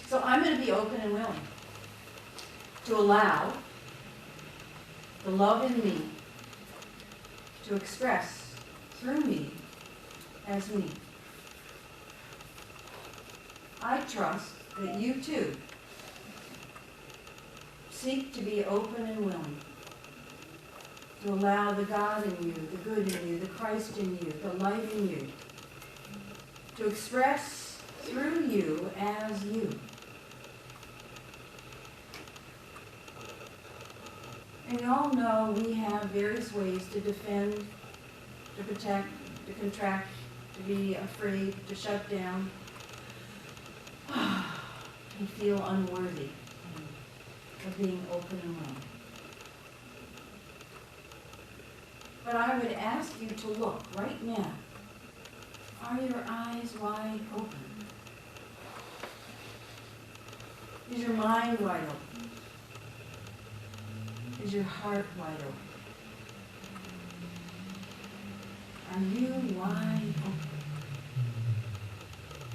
So I'm going to be open and willing to allow the love in me to express through me as me. I trust that you too seek to be open and willing to allow the God in you, the good in you, the Christ in you, the light in you to express through you as you. And you all know we have various ways to defend, to protect, to contract, to be afraid, to shut down, and feel unworthy of being open and willing. But I would ask you to look right now. Are your eyes wide open? Is your mind wide open? Is your heart wide open? Are you wide open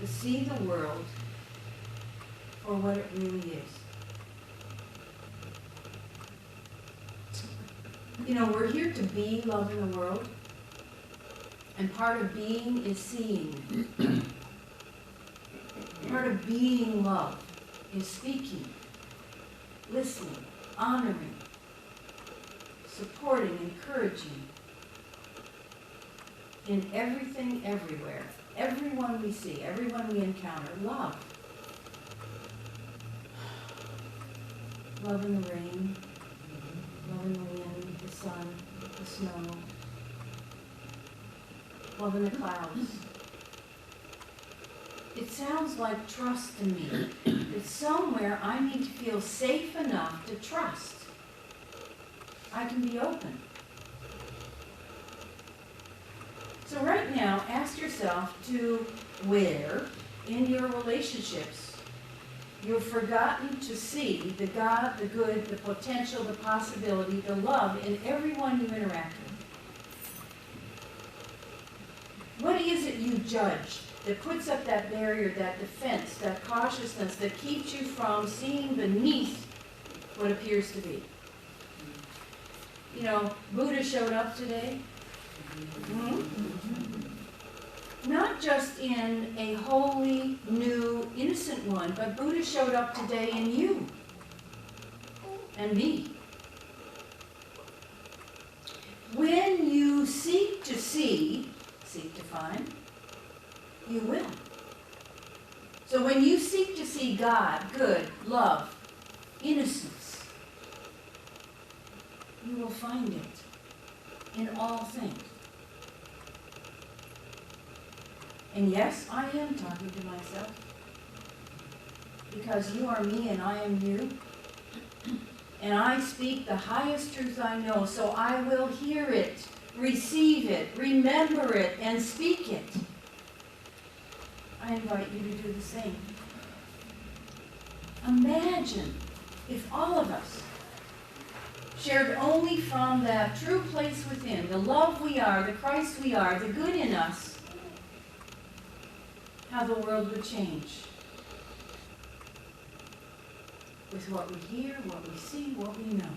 to see the world for what it really is? You know, we're here to be love in the world, and part of being is seeing. Part of being love is speaking, listening, honoring, supporting, encouraging in everything, everywhere. Everyone we see, everyone we encounter, love. Love in the rain, love in the wind, the sun, the snow, love in the clouds. It sounds like trust to me. That somewhere I need to feel safe enough to trust. I can be open. So right now, ask yourself to where in your relationships you've forgotten to see the God, the good, the potential, the possibility, the love in everyone you interact with. What is it you judge that puts up that barrier, that defense, that cautiousness that keeps you from seeing beneath what appears to be? You know, Buddha showed up today. Not just in a holy, new, innocent one, but Buddha showed up today in you and me. When you seek to see, seek to find, you will. So when you seek to see God, good, love, innocence, you will find it in all things. And yes, I am talking to myself, because you are me and I am you. And I speak the highest truth I know, so I will hear it, receive it, remember it, and speak it. I invite you to do the same. Imagine if all of us shared only from that true place within, the love we are, the Christ we are, the good in us, how the world would change with what we hear, what we see, what we know.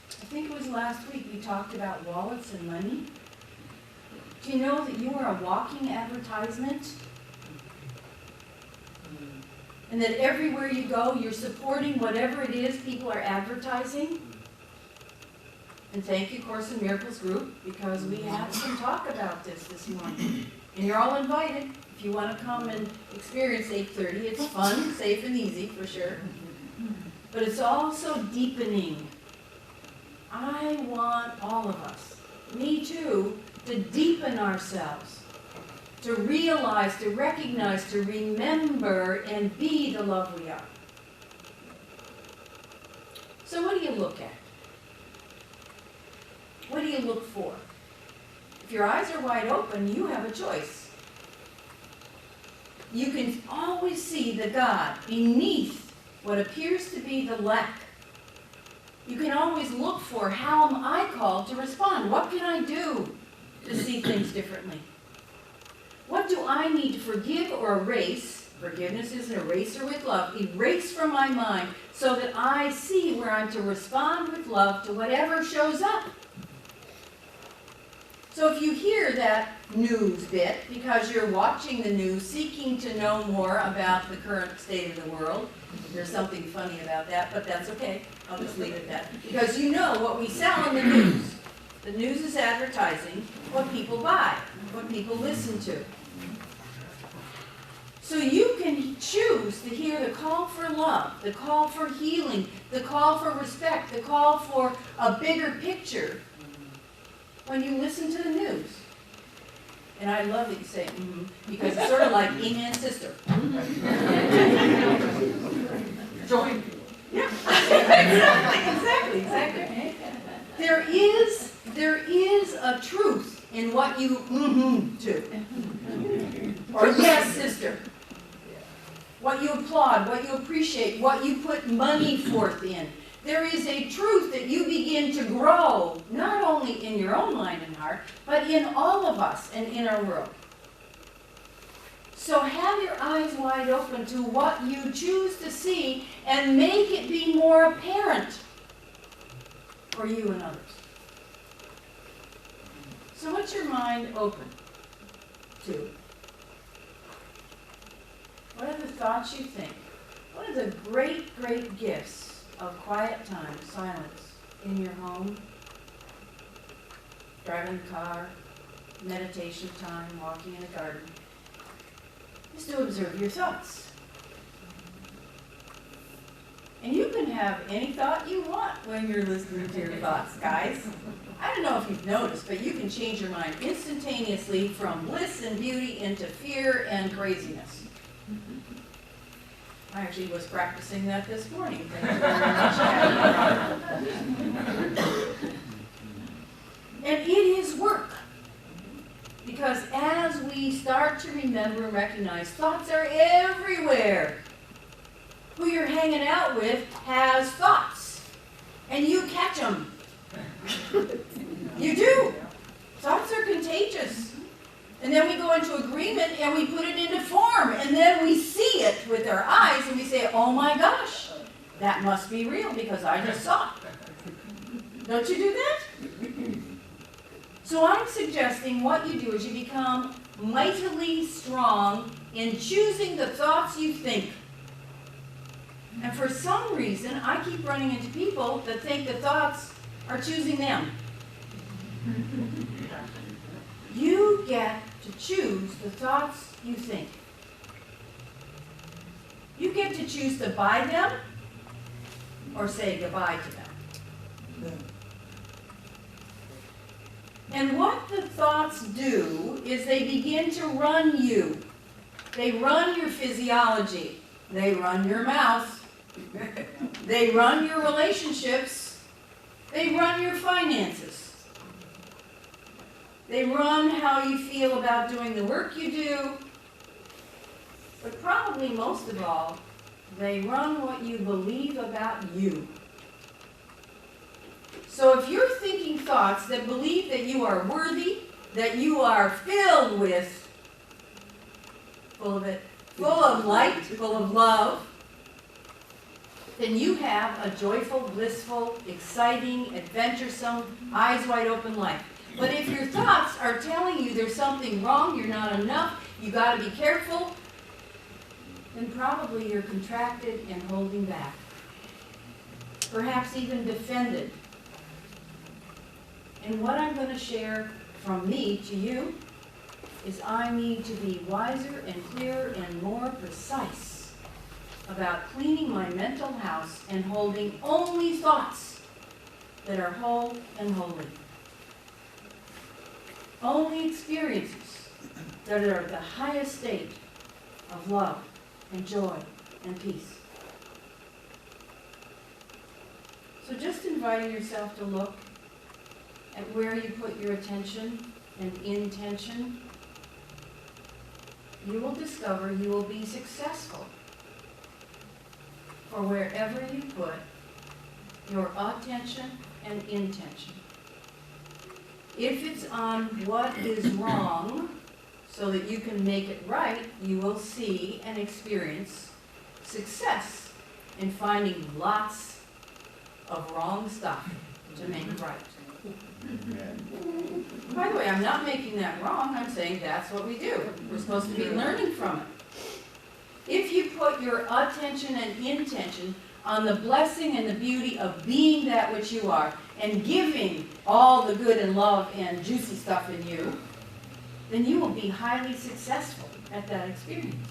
I think it was last week we talked about wallets and money. Do you know that you are a walking advertisement? And that everywhere you go, you're supporting whatever it is people are advertising? And thank you, Course in Miracles group, because we had some talk about this morning. And you're all invited. If you want to come and experience 8:30, it's fun, safe, and easy, for sure. But it's also deepening. I want all of us, me too, to deepen ourselves, to realize, to recognize, to remember, and be the love we are. So what do you look at? What do you look for? If your eyes are wide open, you have a choice. You can always see the God beneath what appears to be the lack. You can always look for, how am I called to respond? What can I do to see things differently? What do I need to forgive or erase? Forgiveness is an eraser with love. Erase from my mind so that I see where I'm to respond with love to whatever shows up. So if you hear that news bit because you're watching the news, seeking to know more about the current state of the world, there's something funny about that, but that's okay. I'll just leave it at that. Because you know what we sell in the news. The news is advertising what people buy, what people listen to. So you can choose to hear the call for love, the call for healing, the call for respect, the call for a bigger picture when you listen to the news. And I love that you say, because it's sort of like, amen, sister. Join. Yeah, exactly. There is a truth in what you to. Or yes, sister. What you applaud, what you appreciate, what you put money forth in. There is a truth that you begin to grow, not only in your own mind and heart, but in all of us and in our world. So have your eyes wide open to what you choose to see and make it be more apparent for you and others. So what's your mind open to? What are the thoughts you think? What are the great, great gifts of quiet time, silence, in your home, driving the car, meditation time, walking in a garden? Is to observe your thoughts. And you can have any thought you want when you're listening to your thoughts, guys. I don't know if you've noticed, but you can change your mind instantaneously from bliss and beauty into fear and craziness. I actually was practicing that this morning. Thank you very much. And it is work. Because as we start to remember and recognize, thoughts are everywhere. Who you're hanging out with has thoughts. And you catch them. You do. Thoughts are contagious. And then we go into agreement and we put it into form. And then we see it with our eyes and we say, oh my gosh, that must be real because I just saw it. Don't you do that? So I'm suggesting what you do is you become mightily strong in choosing the thoughts you think. And for some reason, I keep running into people that think the thoughts are choosing them. You get to choose the thoughts you think. You get to choose to buy them or say goodbye to them. And what the thoughts do is they begin to run you. They run your physiology. They run your mouth. They run your relationships. They run your finances. They run how you feel about doing the work you do. But probably most of all, they run what you believe about you. So if you're thinking thoughts that believe that you are worthy, that you are filled with, full of light, full of love, then you have a joyful, blissful, exciting, adventuresome, eyes wide open life. But if your thoughts are telling you there's something wrong, you're not enough, you got to be careful, then probably you're contracted and holding back. Perhaps even defended. And what I'm going to share from me to you is I need to be wiser and clearer and more precise about cleaning my mental house and holding only thoughts that are whole and holy. Only experiences that are the highest state of love and joy and peace. So just inviting yourself to look at where you put your attention and intention, you will discover you will be successful. For wherever you put your attention and intention. If it's on what is wrong, so that you can make it right, you will see and experience success in finding lots of wrong stuff to make right. By the way, I'm not making that wrong. I'm saying that's what we do. We're supposed to be learning from it. If you put your attention and intention on the blessing and the beauty of being that which you are and giving all the good and love and juicy stuff in you, then you will be highly successful at that experience.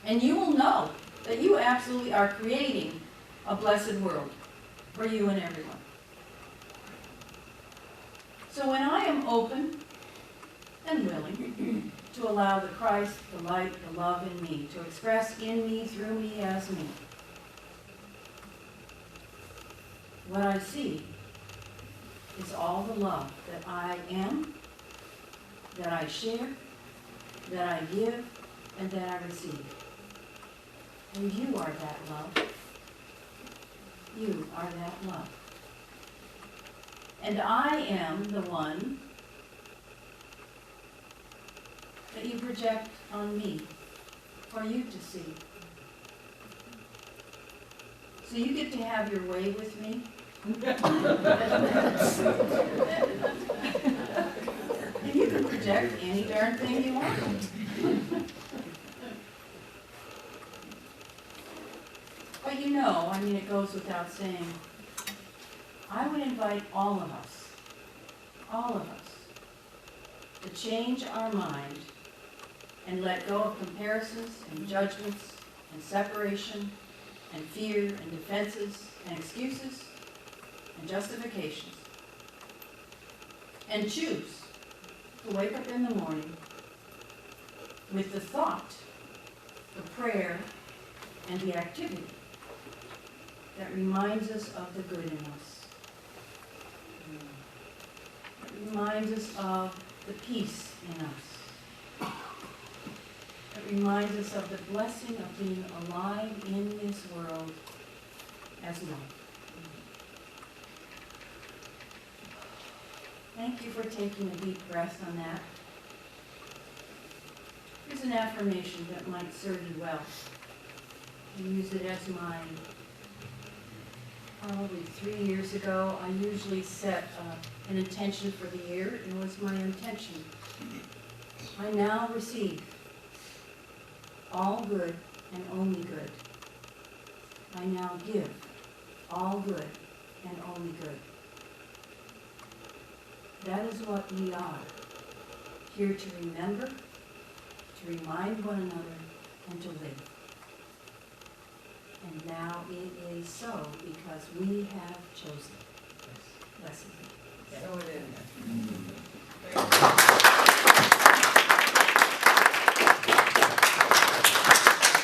And you will know that you absolutely are creating a blessed world for you and everyone. So when I am open and willing to allow the Christ, the light, the love in me to express in me, through me, as me, what I see is all the love that I am, that I share, that I give, and that I receive. And you are that love. You are that love. And I am the one that you project on me for you to see. So you get to have your way with me. And you can project any darn thing you want. But you know, I mean, it goes without saying, I would invite all of us, to change our mind and let go of comparisons and judgments and separation and fear and defenses and excuses and justifications, and choose to wake up in the morning with the thought, the prayer, and the activity that reminds us of the good in us. It reminds us of the peace in us. It reminds us of the blessing of being alive in this world as life. Thank you for taking a deep breath on that. Here's an affirmation that might serve you well. I use it as mine. Probably 3 years ago, I usually set an intention for the year. It was my intention. I now receive all good and only good. I now give all good and only good. That is what we are, here to remember, to remind one another, and to live. And now it is so because we have chosen. Blessed be. So it is.